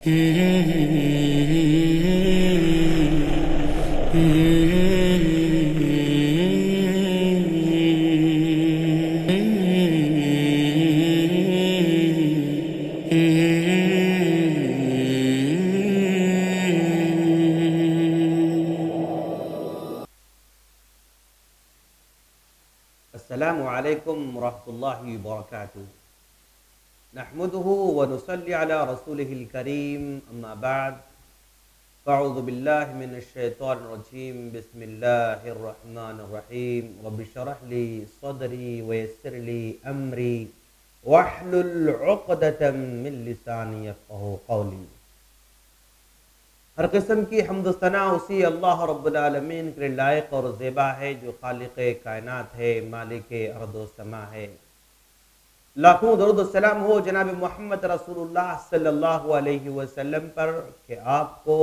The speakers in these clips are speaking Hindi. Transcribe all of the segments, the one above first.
अस्सलामु अलैकुम रहमतुल्लाहि व बरकातुहू। नहमदुहु व नुसल्ली अला रसूलिहिल करीम, अम्मा बाद, फ़अऊज़ु बिल्लाहि मिनश शैतानिर रजीम, बिस्मिल्लाहिर रहमानिर रहीम, रब्बि इश्रह ली सदरी व यस्सिर ली अमरी वहलुल उक़दतम मिन लिसानी यफ़क़हू क़ौली। हर किस्म की हम्द सना उसी अल्लाह रब्बुल आलमीन के लिए लायक और ज़ेबा है, जो खालिक़े कायनात है, मालिके अर्ज़ समा है। लाखों दरूद सलाम हो जनाब मोहम्मद रसूलुल्लाह सल्लल्लाहु अलैहि वसल्लम पर कि आपको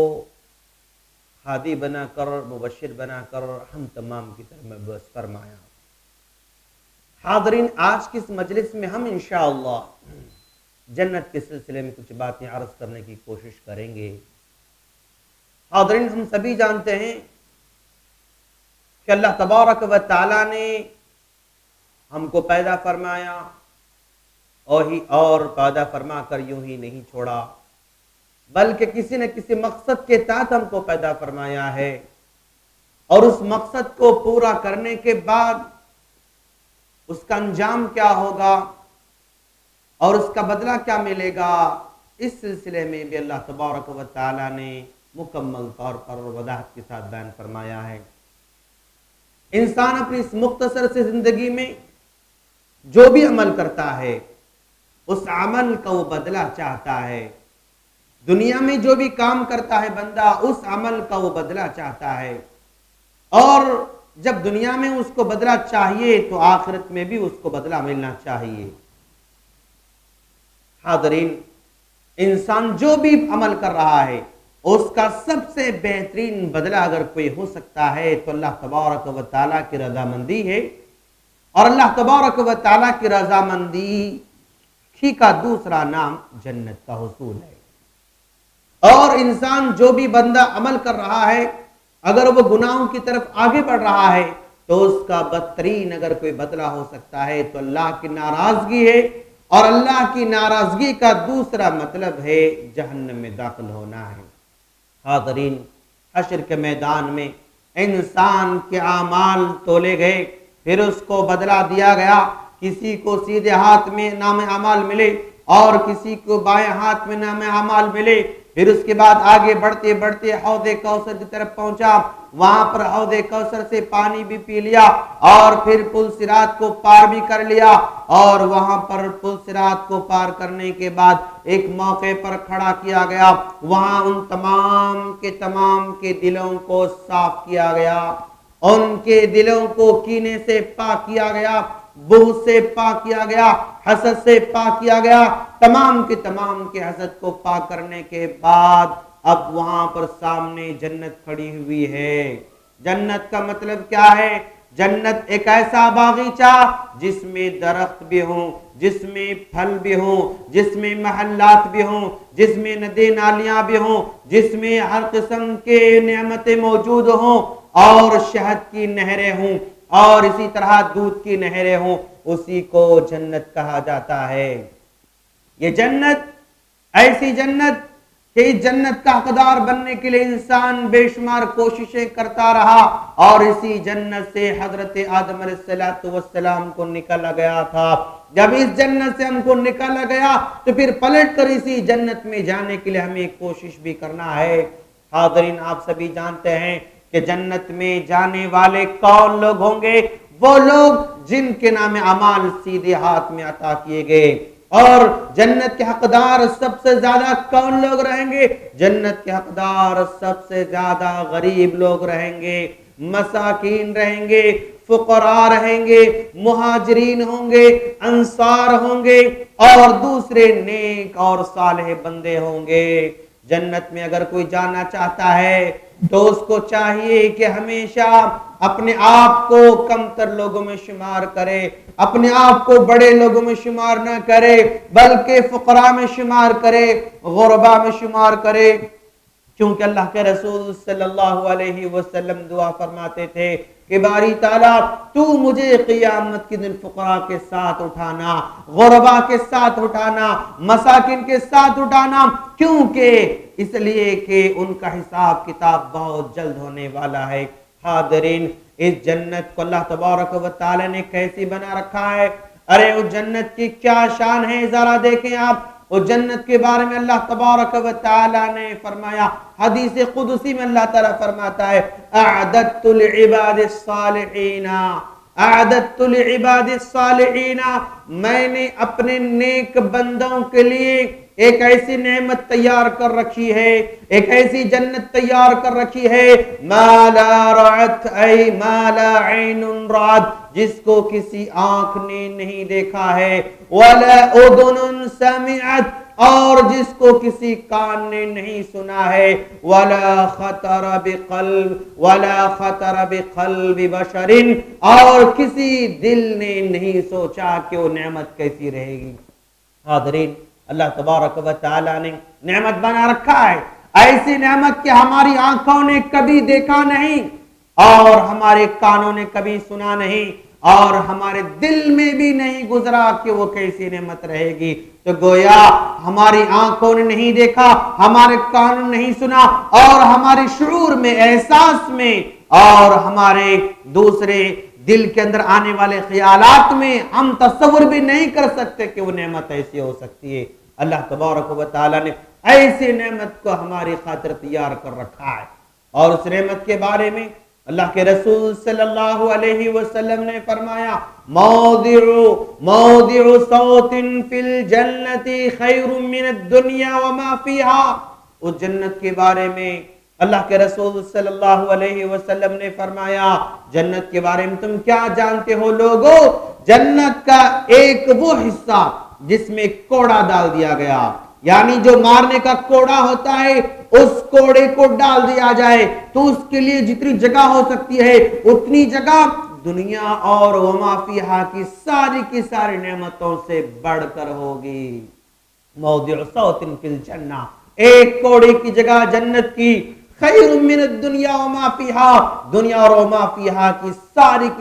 हादी बनाकर, मुबश्शिर बनाकर हम तमाम की तरफ मबूस फरमाया। हाज़रीन, आज की इस मजलिस में हम इंशाअल्लाह जन्नत के सिलसिले में कुछ बातें अर्ज़ करने की कोशिश करेंगे। हाज़रीन, हम सभी जानते हैं कि अल्लाह तबारक व तआला ने हमको पैदा फरमाया और पैदा फरमा कर यूं ही नहीं छोड़ा, बल्कि किसी न किसी मकसद के तहत हमको पैदा फरमाया है। और उस मकसद को पूरा करने के बाद उसका अंजाम क्या होगा और उसका बदला क्या मिलेगा, इस सिलसिले में भी अल्लाह तबारक व तआला ने मुकम्मल तौर पर वदाहत के साथ बयान फरमाया है। इंसान अपनी इस मुख्तसर से जिंदगी में जो भी अमल करता है, उस अमल का वो बदला चाहता है। दुनिया में जो भी काम करता है बंदा, उस अमल का वो बदला चाहता है। और जब दुनिया में उसको बदला चाहिए तो आखिरत में भी उसको बदला मिलना चाहिए। हाज़रीन, इंसान जो भी अमल कर रहा है उसका सबसे बेहतरीन बदला अगर कोई हो सकता है तो अल्लाह तबारक व तआला की रजामंदी है। और अल्लाह तबारक व तआला की रजामंदी का दूसरा नाम जन्नत का हुसूल है। और इंसान जो भी बंदा अमल कर रहा है, अगर वो गुनाहों की तरफ आगे बढ़ रहा है तो उसका बदतरीन अगर कोई बदला हो सकता है तो अल्लाह की नाराजगी है। और अल्लाह की नाराजगी का दूसरा मतलब है जहन्नम में दाखिल होना है। हाज़रीन, हश्र के मैदान में इंसान के आमाल तोले गए, फिर उसको बदला दिया गया। किसी को सीधे हाथ में नाम अमाल मिले और किसी को बाएं हाथ में नाम अमाल मिले। फिर उसके बाद आगे बढ़ते बढ़ते हौदे कौसर की तरफ पहुंचा। वहां पर हौदे कौसर से पानी भी पी लिया और फिर पुल सिरात को पार भी कर लिया। और वहां पर पुल सिरात को पार करने के बाद एक मौके पर खड़ा किया गया। वहां उन तमाम के दिलों को साफ किया गया, उनके दिलों को कीने से पाक किया गया, बुग़्ज़ से पाक किया गया, हसद से पाक किया गया। तमाम के हसद को पाक करने के बाद अब वहां पर सामने जन्नत खड़ी हुई है। जन्नत का मतलब क्या है? जन्नत एक ऐसा बागीचा जिसमें दरख्त भी हों, जिसमें फल भी हों, जिसमें महल्लात भी हों, जिसमें नदी नालियां भी हों, जिसमें हर किस्म के नेमतें मौजूद हों और शहद की नहरें हों और इसी तरह दूध की नहरें हों, उसी को जन्नत कहा जाता है। ये जन्नत ऐसी जन्नत कि इस जन्नत का हकदार बनने के लिए इंसान बेशुमार कोशिशें करता रहा और इसी जन्नत से हजरत आदम अलैहिस्सलाम को निकाला गया था। जब इस जन्नत से हमको निकाला गया तो फिर पलट कर इसी जन्नत में जाने के लिए हमें कोशिश भी करना है। हाज़रीन, आप सभी जानते हैं कि जन्नत में जाने वाले कौन लोग होंगे? वो लोग जिनके नाम अमाल सीधे हाथ में अता किए गए। और जन्नत के हकदार सबसे ज्यादा कौन लोग रहेंगे? जन्नत के हकदार सबसे ज्यादा गरीब लोग रहेंगे, मसाकीन रहेंगे, फुकरा रहेंगे, मुहाजिरीन होंगे, अंसार होंगे और दूसरे नेक और सालेह बंदे होंगे। जन्नत में अगर कोई जाना चाहता है, तो उसको चाहिए कि हमेशा अपने आप को कमतर लोगों में शुमार करे, अपने आप को बड़े लोगों में शुमार ना करे, बल्कि फुकरा में शुमार करे, गुरबा में शुमार करे। क्योंकि अल्लाह के रसूल सल्लल्लाहु अलैहि वसल्लम दुआ फरमाते थे कि बारी ताला तू मुझे क़ियामत के दिन फुकरा के साथ उठाना, गुरबा के साथ उठाना, मसाकिन के साथ उठाना। क्योंकि इसलिए कि उनका हिसाब किताब बहुत जल्द होने वाला है। हाज़रीन, इस जन्नत को अल्लाह तबारक व तआला ने कैसी बना रखा है। अरे उस जन्नत की क्या शान है, जरा देखें आप। उस जन्नत के बारे में अल्लाह तबारक व तआला ने फरमाया, हदीस कुदसी में अल्लाह ताला फरमाता है, अअदत्तु लिइबादिस सालिहीना, अअदत्तु लिइबादिस सालिहीना, मैंने अपने नेक बंदों के लिए एक ऐसी नेमत तैयार कर रखी है, एक ऐसी जन्नत तैयार कर रखी है, माला रअत ऐ माला ऐनुन रात, जिसको किसी आंख ने नहीं देखा है, वला उदुनुन समिअत, और जिसको किसी कान ने नहीं सुना है, वला खतर बिक़ल्बि बशरिन, और किसी दिल ने नहीं सोचा कि वो नेमत कैसी रहेगी। हाज़रीन, अल्लाह तबारक व तआला ने नेमत बना रखा है, ऐसी नेमत कि हमारी आंखों ने कभी देखा नहीं, और हमारे कानों ने कभी सुना नहीं, और हमारे दिल में भी नहीं गुजरा कि वो कैसी नेमत रहेगी। तो गोया हमारी आंखों ने नहीं देखा, हमारे कानों ने नहीं सुना, और हमारे शऊर में, एहसास में, और हमारे दूसरे दिल के अंदर आने वाले ख्यालात में हम तस्वुर भी नहीं कर सकते कि वो नेमत ऐसी हो सकती है। अल्लाह तबारक व तआला ने ऐसी नेमत को हमारी खातिर तैयार कर रखा है। और उस नेमत के बारे में अल्लाह के रसूल सल्लल्लाहु अलैहि वसल्लम ने फरमाया, मौदिउ सौतिन फिल जन्नति खैरुम मिनद दुनिया व मा फीहा। उस जन्नत के बारे में अल्लाह के रसूल सल्लल्लाहु अलैहि वसल्लम ने फरमाया, जन्नत के बारे में तुम क्या जानते हो लोगों? जन्नत का एक वो हिस्सा जिसमें कोड़ा डाल दिया गया, यानी जो मारने का कोड़ा होता है, उस कोड़े को डाल दिया जाए तो उसके लिए जितनी जगह हो सकती है उतनी जगह दुनिया और वमा फीहा की सारी नेमतों से बढ़कर होगी। मौदिउ सौतिन फिल जन्ना, एक कोड़े की जगह जन्नत की, खैरुम मिनद दुनिया वमा फीहा, दुनिया और वमा फीहा की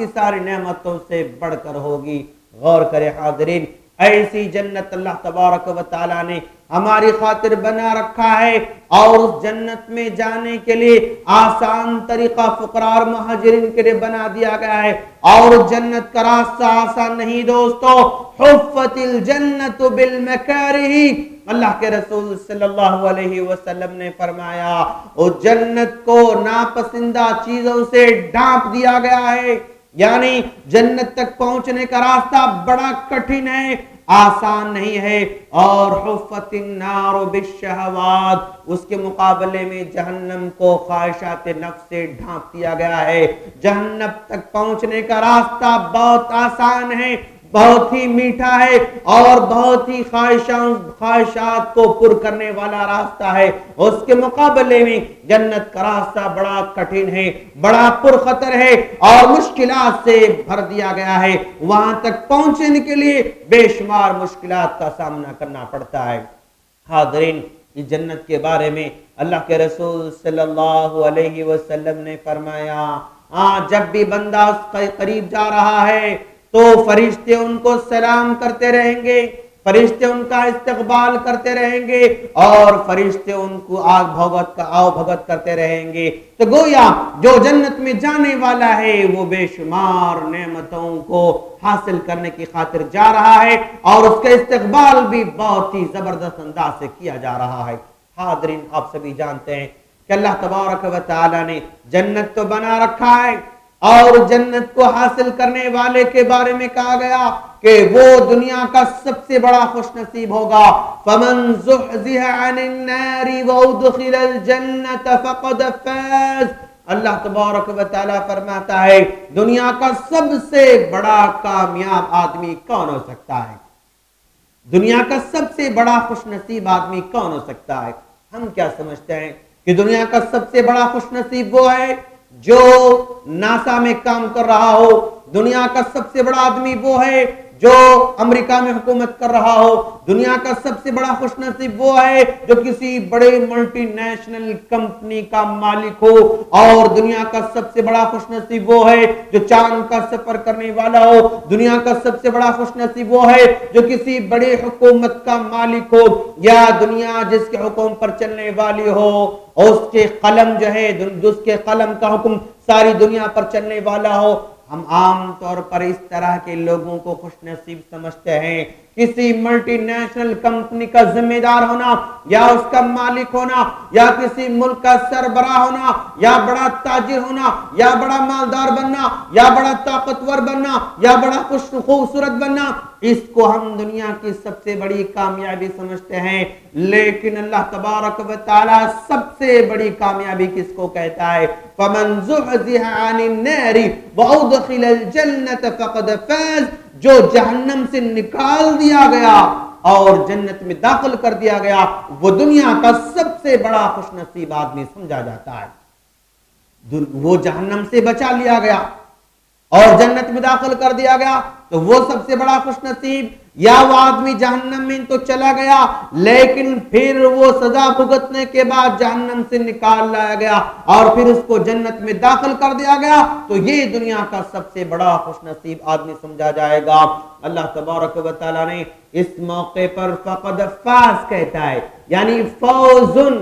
सारी नेमतों से बढ़कर होगी। गौर करें हाज़रीन, ऐसी जन्नत अल्लाह तबारक व तआला ने हमारी खातिर बना रखा है, और उस जन्नत में जाने के लिए आसान तरीका फुकरा और मुहाजिरिन के लिए बना दिया गया है। और जन्नत का रास्ता आसान नहीं दोस्तों, हुफ़्फ़तिल जन्नतु बिल मकारिह। अल्लाह के रसूल सल्लल्लाहु अलैहि वसल्लम ने फरमाया, उस जन्नत को नापसंदा चीजों से ढांप दिया गया है, यानी जन्नत तक पहुंचने का रास्ता बड़ा कठिन है, आसान नहीं है। और हुफ़्फ़तिन नारु बिश्शहवात, उसके मुकाबले में जहन्नम को ख्वाहिशात नफ्स से ढांप दिया गया है। जहन्नम तक पहुंचने का रास्ता बहुत आसान है, बहुत ही मीठा है, और बहुत ही ख्वाहिशात को पुर करने वाला रास्ता है। उसके मुकाबले में जन्नत का रास्ता बड़ा कठिन है, बड़ा पुरखतर है, और मुश्किलात से भर दिया गया है। वहां तक पहुंचने के लिए बेशुमार मुश्किलात का सामना करना पड़ता है। हाज़रीन, इस जन्नत के बारे में अल्लाह के रसूल सल्लल्लाहु अलैहि वसल्लम ने फरमाया, जब भी बंदा उसके करीब जा रहा है तो फरिश्ते उनको सलाम करते रहेंगे, फरिश्ते उनका इस्तकबाल करते रहेंगे, और फरिश्ते उनको आओ भगत करते रहेंगे। तो गोया जो जन्नत में जाने वाला है वो बेशुमार नेमतों को हासिल करने की खातिर जा रहा है, और उसका इस्तकबाल भी बहुत ही जबरदस्त अंदाज से किया जा रहा है। हाज़रीन, आप सभी जानते हैं कि अल्लाह तबारक व तआला ने जन्नत तो बना रखा है, और जन्नत को हासिल करने वाले के बारे में कहा गया कि वो दुनिया का सबसे बड़ा खुशनसीब होगा। फमन ज़ुहज़िहा अनिन नारि व उदखिलल जन्नत फ़क़द फ़ाज़। अल्लाह तबारक व तआला फरमाता है, दुनिया का सबसे बड़ा कामयाब आदमी कौन हो सकता है? दुनिया का सबसे बड़ा खुशनसीब आदमी कौन हो सकता है? हम क्या समझते हैं कि कि दुनिया का सबसे बड़ा खुशनसीब वो है जो नासा में काम कर रहा हो, दुनिया का सबसे बड़ा आदमी वो है जो अमेरिका में हुकूमत कर रहा हो, दुनिया का सबसे बड़ा खुशनसीब वो है जो किसी बड़े मल्टीनेशनल कंपनी का मालिक हो, और दुनिया का सबसे बड़ा खुशनसीब वो है जो चांद का सफर करने वाला हो, दुनिया का सबसे बड़ा खुशनसीब वो है जो किसी बड़े हुकूमत का मालिक हो, या दुनिया जिसके हुक्म पर चलने वाली हो, उसके कलम जो है, उसके कलम का हुक्म सारी दुनिया पर चलने वाला हो। हम आम तौर पर इस तरह के लोगों को खुशनसीब समझते हैं। किसी मल्टीनेशनल कंपनी का जिम्मेदार होना, या उसका मालिक होना, या किसी मुल्क का सरबराह होना, या बड़ा ताजिर होना, या बड़ा मालदार बनना, या बड़ा ताकतवर बनना, या बड़ा खूबसूरत बनना, इसको हम दुनिया की सबसे बड़ी कामयाबी समझते हैं। लेकिन अल्लाह तबारक व तआला सबसे बड़ी कामयाबी किसको कहता है? फमन ज़ुहज़िहा अनिन नारि व उदखिलल जन्नत फ़क़द फ़ाज़, जो जहन्नम से निकाल दिया गया और जन्नत में दाखिल कर दिया गया, वो दुनिया का सबसे बड़ा खुशनसीब आदमी समझा जाता है। वो जहन्नम से बचा लिया गया और जन्नत में दाखिल कर दिया गया तो वो सबसे बड़ा खुशनसीब, या वो आदमी जहन्नम में तो चला गया लेकिन फिर वो सजा भुगतने के बाद जहन्नम से निकाल लाया गया और फिर उसको जन्नत में दाखिल कर दिया गया, तो ये दुनिया का सबसे बड़ा खुशनसीब आदमी समझा जाएगा। अल्लाह तबारक व तआला ने इस मौके पर फ़क़द फ़ाज़ कहता है, यानी फौजुन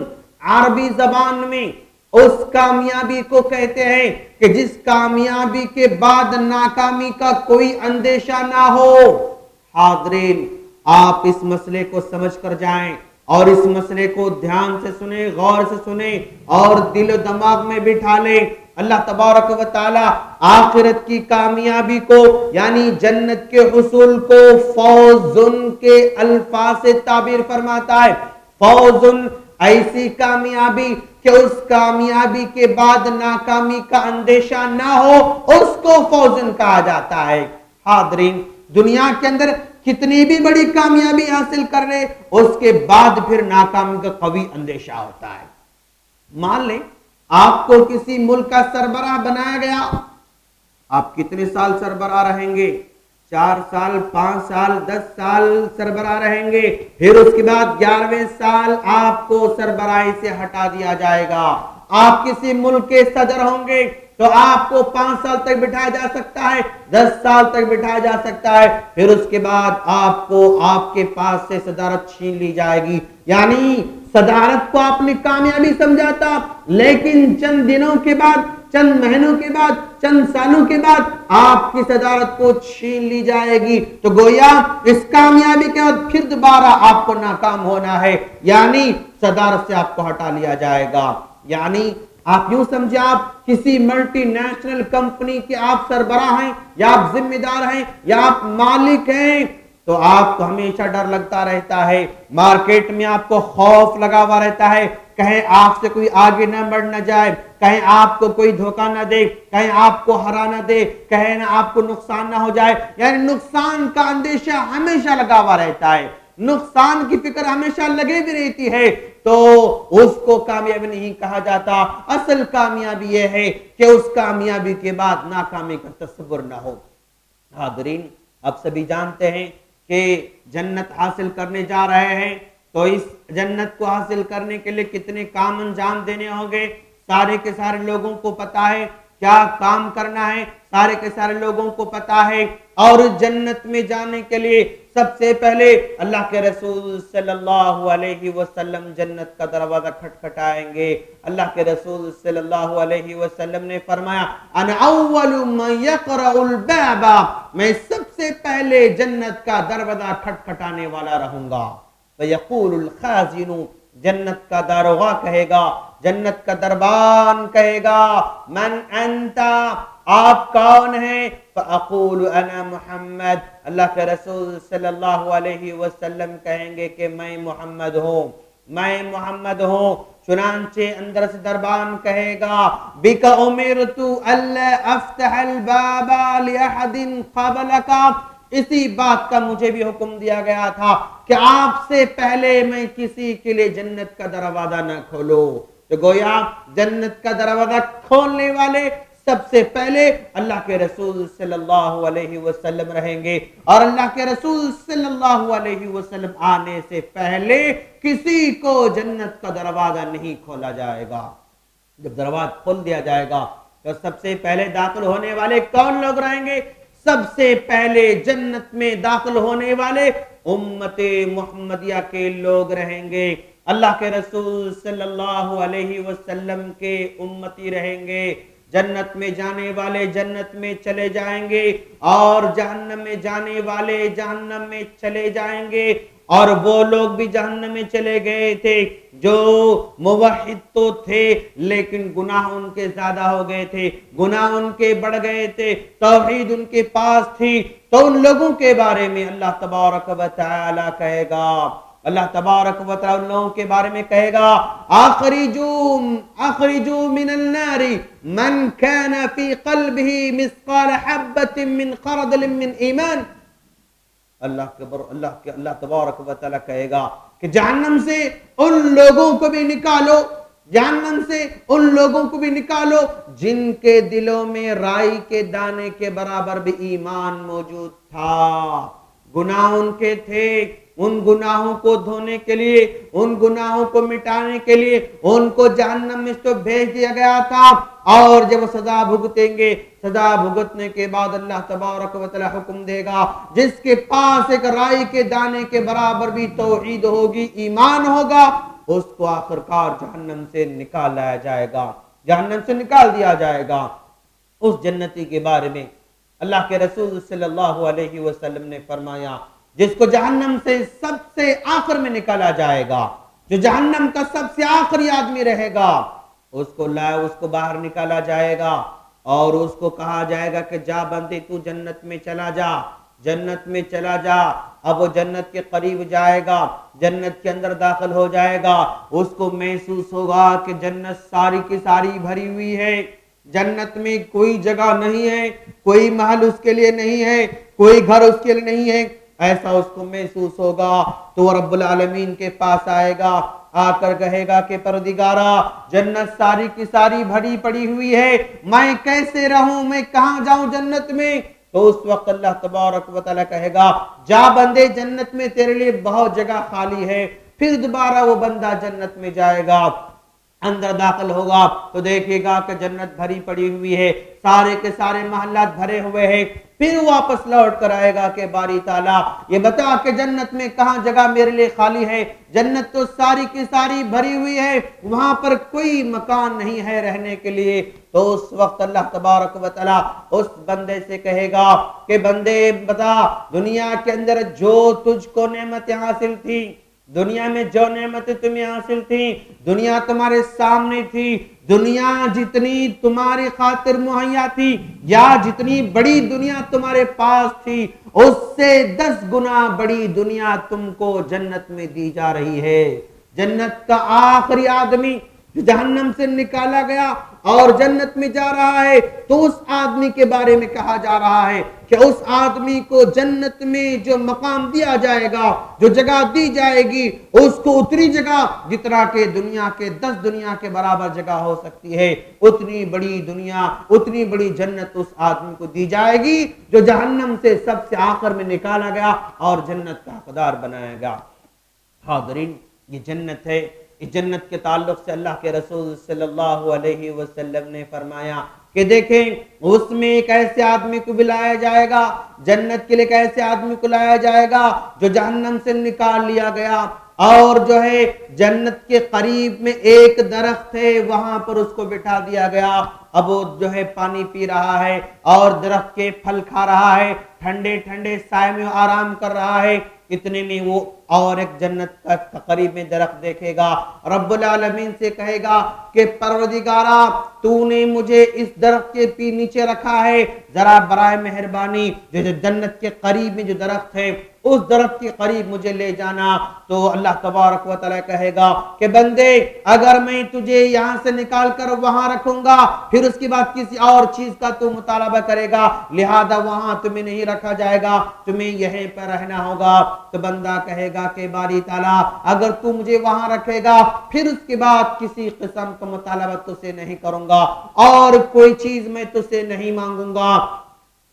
अरबी जबान में उस कामयाबी को कहते हैं कि जिस कामयाबी के बाद नाकामी का कोई अंदेशा ना हो। हाज़रीन, आप इस मसले को समझ कर जाएं और इस मसले को ध्यान से सुने, गौर से सुने और दिल दिमाग में बिठा लें। अल्लाह तबारक व तआला आखिरत की कामयाबी को यानी जन्नत के हुसूल को फौजुन के अल्फाज से ताबीर फरमाता है। फौजुन ऐसी कामयाबी कि उस कामयाबी के बाद नाकामी का अंदेशा ना हो, उसको फौजुन कहा जाता है। हाज़रीन, दुनिया के अंदर कितनी भी बड़ी कामयाबी हासिल कर ले, उसके बाद फिर नाकामी का कभी अंदेशा होता है। मान लें आपको किसी मुल्क का सरबराह बनाया गया, आप कितने साल सरबराह रहेंगे? 4 साल, 5 साल, 10 साल सरबराह रहेंगे, फिर उसके बाद 11वें साल आपको सरबराही से हटा दिया जाएगा। आप किसी मुल्क के सदर होंगे तो आपको 5 साल तक बिठाया जा सकता है, 10 साल तक बिठाया जा सकता है, फिर उसके बाद आपको आपके पास से सदारत छीन ली जाएगी। यानी सदारत को आपने कामयाबी समझा था, लेकिन चंद दिनों के बाद, चंद महीनों के बाद, चंद सालों के बाद आपकी सदारत को छीन ली जाएगी। तो गोया इस कामयाबी के बाद फिर दोबारा आपको नाकाम होना है, यानी सदारत से आपको हटा लिया जाएगा। यानी आप यूं समझे, आप किसी मल्टीनेशनल कंपनी के आप सरबराह हैं, या आप जिम्मेदार हैं, या आप मालिक हैं, तो आपको हमेशा डर लगता रहता है, मार्केट में आपको खौफ लगा हुआ रहता है, कहीं आपसे कोई आगे न बढ़ न जाए, कहीं आपको कोई धोखा न दे, कहीं आपको हरा न दे, कहीं ना आपको नुकसान ना हो जाए। यानी नुकसान का अंदेशा हमेशा लगा हुआ रहता है, नुकसान की फिक्र हमेशा लगे भी रहती है, तो उसको कामयाबी नहीं कहा जाता। असल कामयाबी यह है कि उस कामयाबी के बाद नाकामी का तस्वुर ना हो। हाज़रीन, आप सभी जानते हैं कि जन्नत हासिल करने जा रहे हैं, तो इस जन्नत को हासिल करने के लिए कितने काम अंजाम देने होंगे, सारे के सारे लोगों को पता है। क्या काम करना है, सारे के सारे लोगों को पता है। और जन्नत में जाने के लिए सबसे पहले अल्लाह के रसूल सल्लल्लाहु अलैहि वसल्लम जन्नत का दरवाजा खटखटाएंगे। अल्लाह के रसूल सल्लल्लाहु अलैहि वसल्लम ने फरमाया, अना अव्वलु मन यक़रउल बाबा, मैं सबसे पहले जन्नत का दरवाजा खटखटाने वाला रहूंगा। वयक़ूलुल खाज़िनु, जन्नत का दारोगा कहेगा, जन्नत का दरबान कहेगा, मन अंता, आप कौन हैं? फ़अक़ूलु अना मुहम्मद, अल्लाह के रसूल सल्लल्लाहु अलैहि वसल्लम कहेंगे कि मैं मोहम्मद हूँ, मैं मोहम्मद हूँ। चुनांचे अंदर से दरबान कहेगा, बिका उमिरतु अल्ला अफ्तहल बाबा लिअहदिन क़बलका, इसी बात का मुझे भी हुक्म दिया गया था कि आपसे पहले मैं किसी के लिए जन्नत का दरवाजा न खोलो। तो गोया जन्नत का दरवाजा खोलने वाले सबसे पहले अल्लाह के रसूल सल्लल्लाहु अलैहि वसल्लम रहेंगे, और अल्लाह के रसूल सल्लल्लाहु अलैहि वसल्लम आने से पहले किसी को जन्नत का दरवाजा नहीं खोला जाएगा। जब दरवाजा खोल दिया जाएगा तो सबसे पहले दाखिल होने वाले कौन लोग रहेंगे? सबसे पहले जन्नत में दाखिल होने वाले उम्मते मुहम्मदिया के लोग रहेंगे। अल्लाह के रसूल सल्लल्लाहु अलैहि वसल्लम के उम्मती रहेंगे। जन्नत में जाने वाले जन्नत में चले जाएंगे और जहन्नम में जाने वाले जहन्नम में चले जाएंगे। और वो लोग भी जहन्नम में चले गए थे जो मुवहिद तो थे लेकिन गुनाह उनके ज्यादा हो गए थे, गुनाह उनके बढ़ गए थे, तौहीद उनके पास थी। तो उन लोगों के बारे में अल्लाह तबारक व तआला कहेगा, अल्लाह तबारक व तआला उन लोगों के बारे में कहेगा, आखरिजू मिनन नारी मन काना फी क़ल्बिही मिस्क़ाल हब्बतिन मिन ख़रदलिन मिन ईमान। अल्लाह तबारक व तआला कहेगा कि जहन्नम से उन लोगों को भी निकालो, जहन्नम से उन लोगों को भी निकालो जिनके दिलों में राई के दाने के बराबर भी ईमान मौजूद था। गुनाह उनके थे, उन गुनाहों को धोने के लिए, उन गुनाहों को मिटाने के लिए उनको जहन्नम में तो भेज दिया गया था। और जब सजा भुगतेंगे, सजा भुगतने के बाद अल्लाह तबारक व तआला हुक्म देगा, जिसके पास एक राई के दाने के बराबर भी तौहीद होगी, ईमान होगा, उसको आखिरकार जहन्नम से निकाल लाया जाएगा, जहन्नम से निकाल दिया जाएगा। उस जन्नती के बारे में अल्लाह के रसूल सल्लल्लाहु अलैहि वसल्लम ने फरमाया, जिसको जहन्नम से सबसे आखिर में निकाला जाएगा, जो जहन्नम का सबसे आखिरी आदमी रहेगा, उसको बाहर निकाला जाएगा और उसको कहा जाएगा कि जा बंदे तू जन्नत में चला जा, जन्नत में चला जा। अब वो जन्नत के करीब जाएगा, जन्नत के अंदर दाखिल हो जाएगा, उसको महसूस होगा कि जन्नत सारी की सारी भरी हुई है, जन्नत में कोई जगह नहीं है, कोई महल उसके लिए नहीं है, कोई घर उसके लिए नहीं है, ऐसा उसको महसूस होगा। तो वो रब्बुल आलमीन के पास आएगा, आकर कहेगा कि परदिगारा जन्नत सारी की सारी भरी पड़ी हुई है, मैं कैसे रहूं, मैं कहां जाऊं जन्नत में। तो उस वक्त अल्लाह तबारक व तआला कहेगा, जा बंदे जन्नत में तेरे लिए बहुत जगह खाली है। फिर दोबारा वो बंदा जन्नत में जाएगा, अंदर दाखिल होगा तो देखेगा कि जन्नत भरी पड़ी हुई है, सारे के सारे महल्लात भरे हुए हैं। फिर वापस लौट कर आएगा कि बारी ताला ये बता कि जन्नत में कहां जगह मेरे लिए खाली है, जन्नत तो सारी की सारी भरी हुई है, वहां पर कोई मकान नहीं है रहने के लिए। तो उस वक्त अल्लाह तबारक व तआला उस बंदे से कहेगा कि बंदे बता, दुनिया के अंदर जो तुझको नेमतें हासिल थी, दुनिया में जो नेमतें तुम्हें हासिल थी, दुनिया तुम्हारे सामने थी, दुनिया जितनी तुम्हारी खातिर मुहैया थी या जितनी बड़ी दुनिया तुम्हारे पास थी, उससे 10 गुना बड़ी दुनिया तुमको जन्नत में दी जा रही है। जन्नत का आखिरी आदमी जो जहन्नम से निकाला गया और जन्नत में जा रहा है, तो उस आदमी के बारे में कहा जा रहा है कि उस आदमी को जन्नत में जो मकाम दिया जाएगा, जो जगह दी जाएगी, उसको उतनी जगह जितना के दुनिया के 10 दुनिया के बराबर जगह हो सकती है, उतनी बड़ी दुनिया, उतनी बड़ी जन्नत उस आदमी को दी जाएगी जो जहन्नम से सबसे आखिर में निकाला गया और जन्नत का हकदार बनाया गया। हाज़रीन, ये जन्नत है। इस जन्नत के ताल्लुक से अल्लाह के रसूल सल्लल्लाहु अलैहि वसल्लम ने फरमाया कि देखें, उसमें एक ऐसे आदमी को बुलाया जाएगा, जन्नत के लिए एक ऐसे आदमी को लाया जाएगा जो जहन्नम से निकाल लिया गया, और जो है जन्नत के करीब में एक दरख्त है, वहां पर उसको बिठा दिया गया। अब वो जो है पानी पी रहा है और दरख्त के फल खा रहा है, ठंडे ठंडे साए में आराम कर रहा है। इतने में वो और एक जन्नत का करीब में दरख्त देखेगा, रब्बुल आलमीन से कहेगा कि परवरदिगारा, तूने मुझे इस दरख्त के नीचे रखा है, जरा बराए मेहरबानी जो जन्नत के करीब में जो दरख्त है उस दरख्त के करीब मुझे ले जाना। तो अल्लाह तबारक व तआला कहेगा कि बंदे अगर मैं तुझे यहाँ से निकाल कर वहां रखूंगा फिर उसके बाद किसी और चीज का तू मुतालबा करेगा, लिहाजा वहां तुम्हें नहीं रखा जाएगा, तुम्हें यहीं पर रहना होगा। तो बंदा कहेगा कि बारी ताला अगर तू मुझे वहां रखेगा फिर उसके बाद किसी किस्म का मुतालबा तुझसे नहीं करूंगा और कोई चीज मैं तुझसे नहीं मांगूंगा।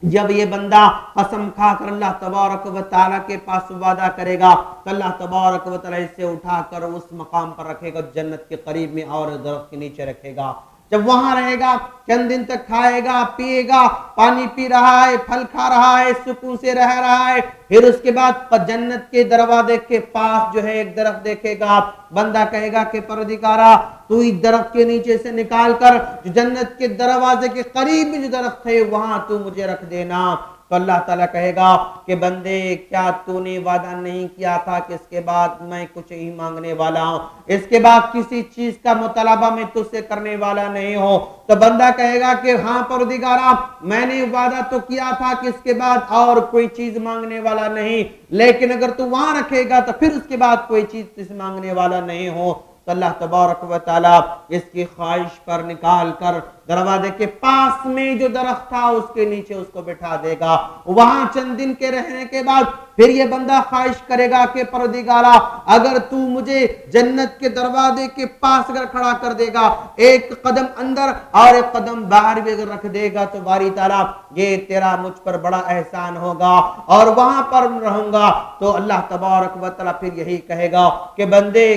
जब ये बंदा कसम खाकर अल्लाह तबारक व तआला के पास वादा करेगा तो अल्लाह तबारक व तआला इसे उठाकर उस मकाम पर रखेगा, जन्नत के करीब में और दरख्त के नीचे रखेगा। जब वहां रहेगा चंद दिन तक खाएगा पिएगा, पानी पी रहा है, फल खा रहा है, सुकून से रह रहा है। फिर उसके बाद जन्नत के दरवाजे के पास जो है एक दरख्त देखेगा। बंदा कहेगा कि परदिगारा तू इस दरख्त के नीचे से निकाल कर जो जन्नत के दरवाजे के करीब में जो दरख्त है वहां तू मुझे रख देना। तो अल्लाह ताला कहेगा कि बंदे क्या तूने वादा नहीं किया था कि इसके बाद मैं कुछ ही मांगने वाला हूं, इसके बाद किसी चीज का मुतालबा मैं तुझसे करने वाला नहीं हूं। तो बंदा कहेगा कि हाँ परदिगारा मैंने वादा तो किया था कि इसके बाद और कोई चीज मांगने वाला नहीं, लेकिन अगर तू वहां रखेगा तो फिर उसके बाद कोई चीज तुझसे मांगने वाला नहीं हो। तो अल्लाह तबारक व तआला इसकी ख्वाहिश पर निकाल कर दरवाजे के पास में जो दरख्त था उसके नीचे उसको बिठा देगा। वहां चंद दिन के रहने के बाद फिर ये बंदा ख्वाहिश करेगा कि परदिगारा अगर तू मुझे जन्नत के दरवाजे के पास अगर खड़ा कर देगा, एक कदम अंदर और एक कदम बाहर भी अगर रख देगा तो बारी ताला ये तेरा मुझ पर बड़ा एहसान होगा और वहां पर रहूंगा। तो अल्लाह तबारक व तआला फिर यही कहेगा कि बंदे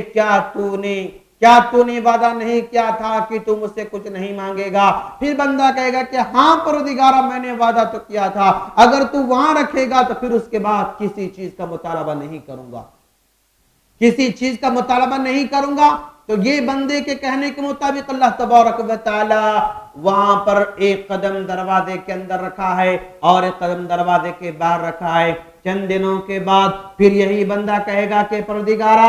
क्या तूने वादा नहीं किया था कि तू मुझसे कुछ नहीं मांगेगा। फिर बंदा कहेगा कि हाँ परदिगारा मैंने वादा तो किया था, अगर तू वहां रखेगा तो फिर उसके बाद किसी चीज का मुतालबा नहीं करूंगा, किसी चीज का मुतालबा नहीं करूंगा। तो ये बंदे के कहने के मुताबिक अल्लाह तबारक व तआला वहां पर एक कदम दरवाजे के अंदर रखा है और एक कदम दरवाजे के बाहर रखा है। चंद दिनों के बाद फिर यही बंदा कहेगा कि परदिगारा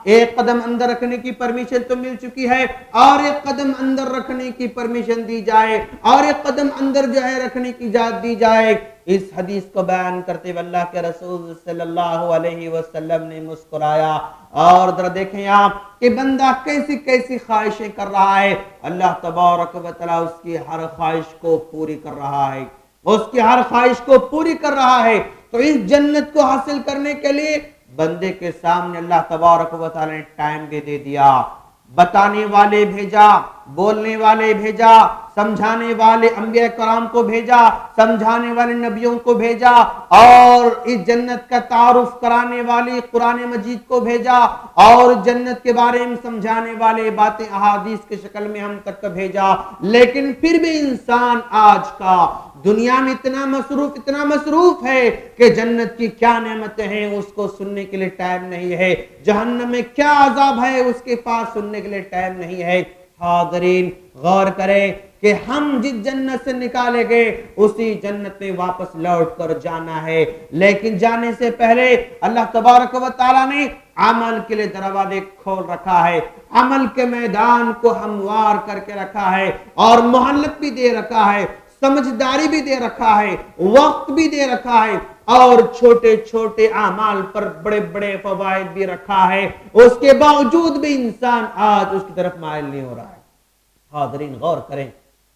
एक कदम अंदर रखने की परमिशन तो मिल चुकी है और एक कदम अंदर रखने की परमिशन दी जाए और एक कदम अंदर जो है रखने की इजाजत दी जाए। इस हदीस को बयान करते हुए अल्लाह के रसूल सल्लल्लाहु अलैहि वसल्लम ने मुस्कुराया और जरा देखें आप कि बंदा कैसी कैसी ख्वाहिशें कर रहा है। अल्लाह तबारक व तआला उसकी हर ख्वाहिश को पूरी कर रहा है, उसकी हर ख्वाहिश को पूरी कर रहा है। तो इस जन्नत को हासिल करने के लिए बंदे के सामने अल्लाह तबारक व तआला ने टाइम भी दे दिया, बताने वाले भेजा, बोलने वाले भेजा, समझाने वाले अंबिया कराम को भेजा, समझाने वाले नबियों को भेजा और इस जन्नत का तारुफ कराने वाले कुरान मजीद को भेजा और जन्नत के बारे में समझाने वाले बातें अहादीस की शक्ल में हम तक भेजा। लेकिन फिर भी इंसान आज का दुनिया में इतना मसरूफ है कि जन्नत की क्या नेमतें हैं उसको सुनने के लिए टाइम नहीं है, जहन्नम में क्या अजाब है उसके पास सुनने के लिए टाइम नहीं है। हाज़रीन गौर करें कि हम जिस जन्नत से निकाले गए उसी जन्नत में वापस लौट कर जाना है, लेकिन जाने से पहले अल्लाह तबारक व तआला ने अमल के लिए दरवाजे खोल रखा है, अमल के मैदान को हमवार करके रखा है और मोहल्लत भी दे रखा है, समझदारी भी दे रखा है, वक्त भी दे रखा है और छोटे छोटे अमाल पर बड़े बड़े फवाइद भी रखा है। उसके बावजूद भी इंसान आज उसकी तरफ माइल नहीं हो रहा है। हाज़रीन गौर करें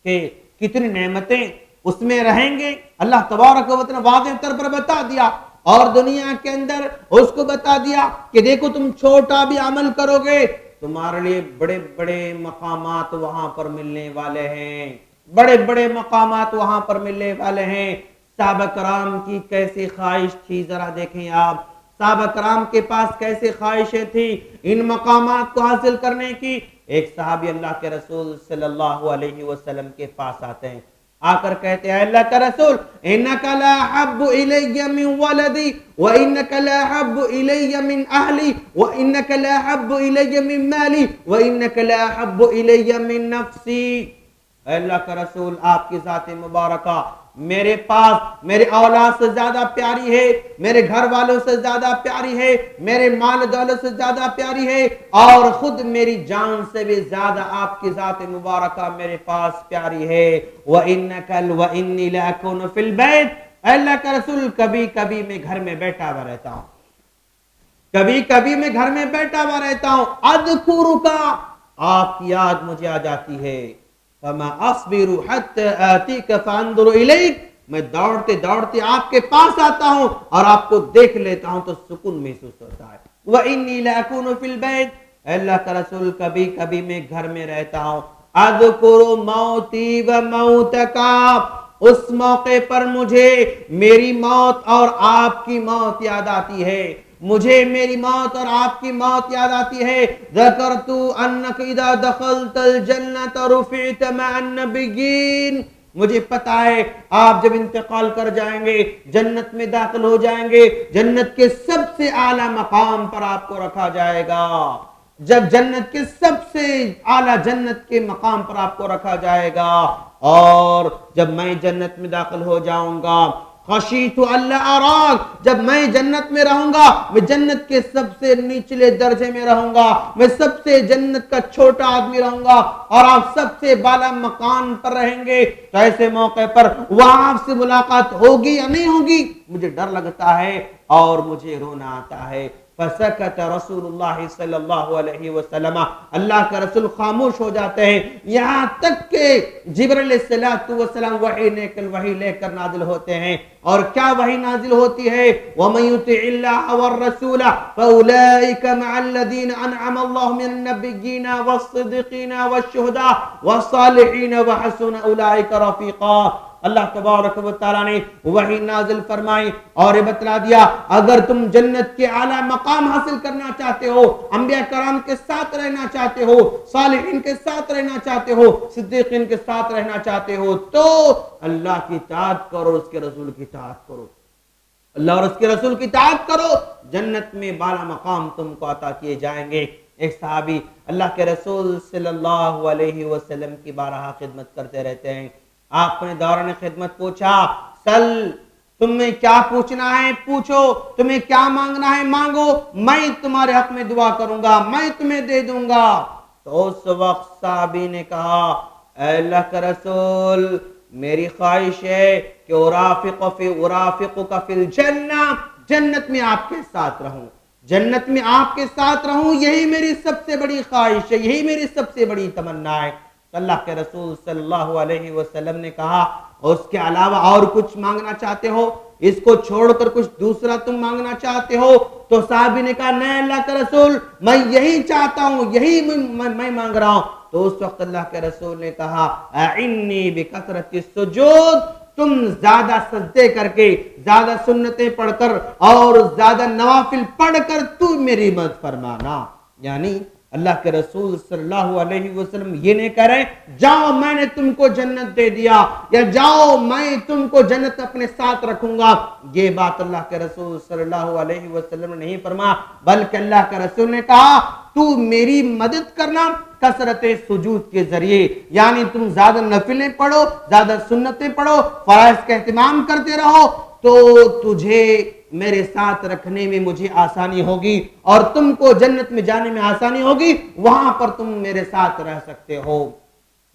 कि कितनी नेमतें उसमें रहेंगे। अल्लाह तबारक व तआला वाज़ेह तौर पर बता दिया और दुनिया के अंदर उसको बता दिया कि देखो तुम छोटा भी अमल करोगे तुम्हारे लिए बड़े बड़े मकामात वहां पर मिलने वाले हैं, बड़े बड़े मकामात वहां पर मिलने वाले हैं। साहबा कराम की कैसी ख्वाहिश थी जरा देखें आप, साहबा कराम के पास कैसी ख्वाहिशें थी इन मकामात को हासिल करने की। एक सहाबी अल्लाह के रसूल सल्लल्लाहु अलैहि वसल्लम के पास आते हैं, आकर कहते हैं अल्लाह का रसूल इन्नका ला हब्बु इलैया मिन वलदी व इन्नका ला हब्बु इलैया मिन अहली व इन्नका ला हब्बु इलैया मिन माली व इन्नका ला हब्बु इलैया मिन नफ्सी। अल्लाह का रसूल आपकी ज़ात मुबारका मेरे पास मेरे औलाद से ज्यादा प्यारी है, मेरे घर वालों से ज्यादा प्यारी है, मेरे माल दौलत से ज्यादा प्यारी है और खुद मेरी जान से भी ज्यादा आपकी ज़ात मुबारका मेरे पास प्यारी है। व इन्नकल व इन्नी लअकुनु फिल बैत अल्लाह का रसूल कभी कभी मैं घर में बैठा हुआ रहता हूं, कभी कभी मैं घर में बैठा हुआ रहता हूं, अज़कुरुका, आपकी याद मुझे आ जाती है, फमा अस्बिरु हत्ता आतीका फअंजुरु इलैक, मैं दौड़ते दौड़ते आपके पास आता हूं और आपको देख लेता हूं तो सुकून महसूस होता है। व इन्नी लाकुनु फिल बैत, अल्लाह का रसूल कभी कभी मैं घर में रहता हूं, अज़कुरु मौती व मौतका, उस मौके पर मुझे मेरी मौत और आपकी मौत याद आती है, मुझे मेरी मौत और आपकी मौत याद आती है। ज़करतु अन्नक इज़ा दखलतल जन्नत रुफ़ित मअन नबिय्यीन, मुझे पता है आप जब इंतकाल कर जाएंगे, जन्नत में दाखिल हो जाएंगे, जन्नत के सबसे आला मकाम पर आपको रखा जाएगा। जब जन्नत के सबसे आला जन्नत के मकाम पर आपको रखा जाएगा, और जब मैं जन्नत में दाखिल हो जाऊंगा, खशीतु अल्लाह अराक, जब मैं जन्नत में रहूंगा, मैं जन्नत के सबसे निचले दर्जे में रहूंगा, मैं सबसे जन्नत का छोटा आदमी रहूंगा और आप सबसे बाला मकान पर रहेंगे। तो ऐसे मौके पर वहां आपसे मुलाकात होगी या नहीं होगी, मुझे डर लगता है और मुझे रोना आता है। फसकत रसूलुल्लाह सल्लल्लाहु अलैहि वसल्लम, अल्लाह का रसूल खामोश हो जाते हैं, यहां तक के जिब्रील अलैहिस्सलातु वस्सलाम वही लेकर नाजिल होते हैं। और क्या वही नाजिल होती है, वमन युतिइल्लाह वर रसूल फउलाइका मअल्लज़ीना अनअमा अल्लाहु मिनन नबिय्यीन वस्सिद्दीकीन वश्शुहदा वस्सालिहीन वहसुन उलाइका रफीका। अल्लाह तबारक व तआला ने वही नाजिल फरमाई और ये बतला दिया, अगर तुम जन्नत के आला मकाम हासिल करना चाहते हो, अंबिया कराम के साथ रहना चाहते हो, सालिहीन के साथ रहना चाहते हो, सिद्दीकीन के साथ रहना चाहते हो, तो अल्लाह की इताअत करो, उसके रसूल की इताअत करो, अल्लाह और उसके रसूल की इताअत करो, जन्नत में बाला मकाम तुमको अता किए जाएंगे। एक सहाबी अल्लाह के रसूल सल्लल्लाहु अलैहि वसल्लम की बारहा खिदमत करते रहते हैं। आपने दौरान खिदमत पूछा, सल, तुम्हें क्या पूछना है पूछो, तुम्हें क्या मांगना है मांगो, मैं तुम्हारे हक में दुआ करूंगा, मैं तुम्हें दे दूंगा। तो उस वक्त साहबी ने कहा, अल्लाह का रसूल, मेरी ख्वाहिश है कि उराफिकुका फिल जन्नह, जन्नत में आपके साथ रहूं, जन्नत में आपके साथ रहूं, यही मेरी सबसे बड़ी ख्वाहिश है, यही मेरी सबसे बड़ी तमन्ना है। अल्लाह के रसूल सल्लल्लाहु अलैहि वसल्लम ने कहा, उसके अलावा और कुछ मांगना चाहते हो, इसको छोड़कर कुछ दूसरा तुम मांगना चाहते हो? तो साहबी ने कहा, नहीं अल्लाह के रसूल, मैं यही चाहता हूं, यही मैं मांग रहा हूं। तो उस वक्त अल्लाह के रसूल ने कहा, इन्नी बिकसरति सुजूद, तुम ज्यादा सजदे करके, ज्यादा सुन्नतें पढ़कर और ज्यादा नवाफिल पढ़कर तू मेरी मदद फरमाना। यानी अल्लाह के रसूल सल्लल्लाहु अलैहि वसल्लम ये नहीं कह रहे, जाओ मैंने तुमको जन्नत दे दिया, या जाओ मैं तुमको जन्नत अपने साथ रखूंगा, ये बात अल्लाह के रसूल सल्लल्लाहु अलैहि वसल्लम ने नहीं फरमाया, बल्कि अल्लाह के रसूल ने कहा, तू मेरी मदद करना कसरत सुजूद के जरिए, यानी तुम ज्यादा नफिलें पढ़ो, ज्यादा सुन्नतें पढ़ो, फराइज का एहतिमाम करते रहो, तो तुझे मेरे साथ रखने में मुझे आसानी होगी और तुमको जन्नत में जाने में आसानी होगी, वहां पर तुम मेरे साथ रह सकते हो।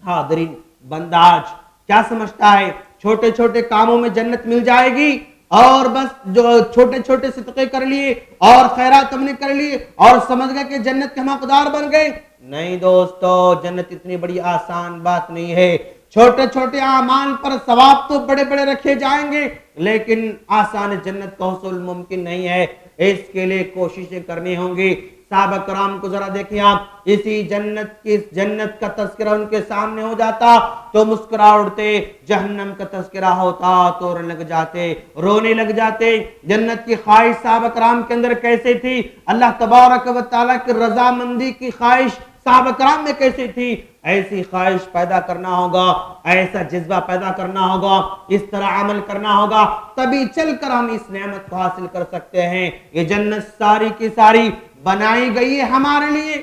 हाज़रीन, बंदा आज क्या समझता है, छोटे छोटे कामों में जन्नत मिल जाएगी और बस जो छोटे छोटे सदक़े कर लिए और खैरात हमने कर लिए और समझ गए कि जन्नत के हम हकदार बन गए। नहीं दोस्तों, जन्नत इतनी बड़ी आसान बात नहीं है। छोटे छोटे आमाल पर सवाब तो बड़े बड़े रखे जाएंगे, लेकिन आसान जन्नत का हुसूल मुमकिन नहीं है। इसके लिए कोशिशें करनी होंगी। साहबा कराम को जरा देखिए आप, इसी जन्नत का तस्करा उनके सामने हो जाता तो मुस्कुरा उड़ते, जहन्नम का तस्करा होता तो रोने लग जाते। जन्नत की ख्वाहिश साहबा कराम के अंदर कैसे थी, अल्लाह तबारक व तआला की रजामंदी की ख्वाहिश साहबा कराम में कैसे थी, ऐसी ख्वाहिश पैदा करना होगा, ऐसा जज्बा पैदा करना होगा, इस तरह अमल करना होगा, तभी चलकर हम इस नेमत को हासिल कर सकते हैं। ये जन्नत सारी की सारी बनाई गई है हमारे लिए,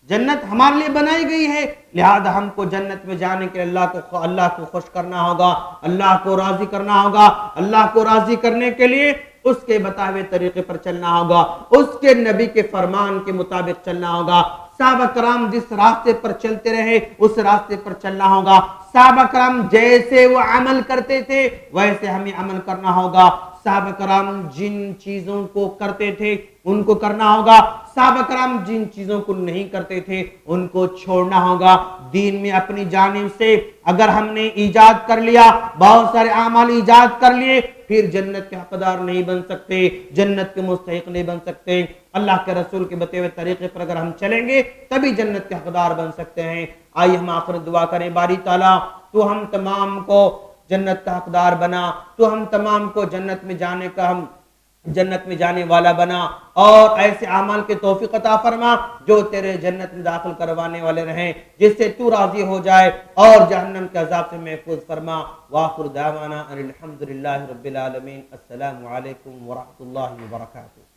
जन्नत हमारे लिए बनाई गई है, लिहाजा हमको जन्नत में जाने के लिए अल्लाह को खुश करना होगा, अल्लाह को राजी करना होगा। अल्लाह को राजी करने के लिए उसके बताए हुए तरीके पर चलना होगा, उसके नबी के फरमान के मुताबिक चलना होगा। साहबा कराम जिस रास्ते पर चलते रहे उस रास्ते पर चलना होगा। साहबा कराम जैसे वो अमल करते थे वैसे हमें अमल करना होगा। साहबा कराम जिन चीजों को करते थे उनको करना होगा। साहबा कराम जिन चीजों को नहीं करते थे उनको छोड़ना होगा। दीन में अपनी जानिब से अगर हमने ईजाद कर लिया, बहुत सारे आमाल ईजाद कर लिए, फिर जन्नत के हकदार नहीं बन सकते, जन्नत के मुस्तहिक नहीं बन सकते। अल्लाह के रसूल के बताए हुए तरीके पर अगर हम चलेंगे तभी जन्नत के हकदार बन सकते हैं। आइए हम आखिर दुआ करें, बारी ताला तो हम तमाम को जन्नत का हकदार बना, तो हम तमाम को जन्नत में जाने का, हम जन्नत में जाने वाला बना, और ऐसे अमाल के तौफीक अता फरमा जो तेरे जन्नत में दाखिल करवाने वाले रहें, जिससे तू राजी हो जाए, और जहन्नम के अजाब से महफूज फरमा। वाखिर दावाना अनिल हम्दुलिल्लाहि रब्बिल आलमीन। अस्सलामु अलैकुम व रहमतुल्लाहि व बरकातुहू।